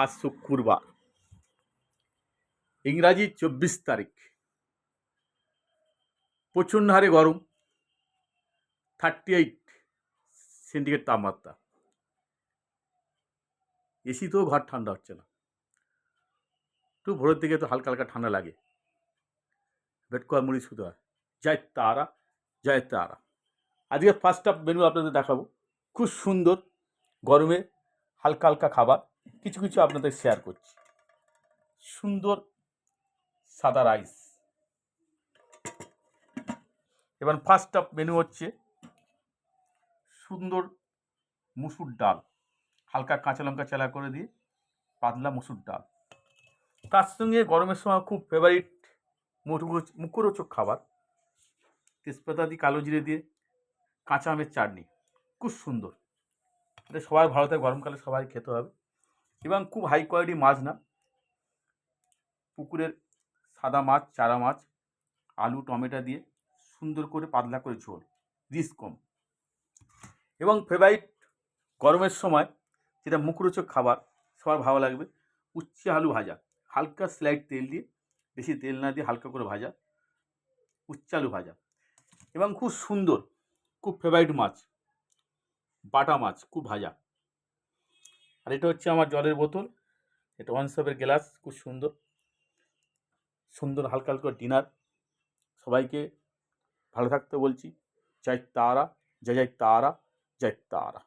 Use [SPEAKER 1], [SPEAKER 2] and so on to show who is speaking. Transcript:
[SPEAKER 1] আজ শুক্রবার, ইংরাজি 24 তারিখ। প্রচণ্ড হারে গরম, 38 সেন্টিগ্রেড তাপমাত্রা। এসিতেও ঘর ঠান্ডা হচ্ছে না। একটু ভোরের দিকে তো হালকা হালকা ঠান্ডা লাগে, বেটকোয়া মুড়ি শুধু হয়। জয় তারা, জয় তারা। আজকে ফার্স্ট হাফ মেনু আপনাদের দেখাবো। খুব সুন্দর গরমে হালকা হালকা খাবার কিছু কিছু আপনাদের শেয়ার করছি। সুন্দর সাদা রাইস। এবার ফার্স্ট হাফ মেনু হচ্ছে সুন্দর মুসুর ডাল, হালকা কাঁচা লঙ্কা চেলা করে দিয়ে পাতলা মুসুর ডাল। তার সঙ্গে গরমের সময় খুব ফেভারিট মুখরোচক খাবার, তেজপাতা দিয়ে কালো জিরে দিয়ে কাঁচা আমের চাটনি। খুব সুন্দর, এটা সবাই ভালো থাকে, গরমকালে সবাই খেতে হবে। এবং খুব হাই কোয়ালিটি মাছ না, পুকুরের সাদা মাছ, চারা মাছ, আলু টমেটো দিয়ে সুন্দর করে পাতলা করে ঝোল, রিস্ক কম। এবং ফেভারিট গরমের সময় যেটা মুখরোচক খাবার সবার ভালো লাগবে, উচ্ছে আলু ভাজা, হালকা স্লাইড তেল দিয়ে, বেশি তেল না দিয়ে হালকা করে ভাজা উচ্ছে আলু ভাজা। এবং খুব সুন্দর, খুব ফেভারিট মাছ, বাটা মাছ খুব ভাজা। আর এটা হচ্ছে আমার জলের বোতল, এটা ওয়ানসপের গ্লাস, খুব সুন্দর সুন্দর হালকা হালকা ডিনার। সবাইকে ভালো থাকতে বলছি। জয় তারা, জয় জয় তারা, জয় তারা।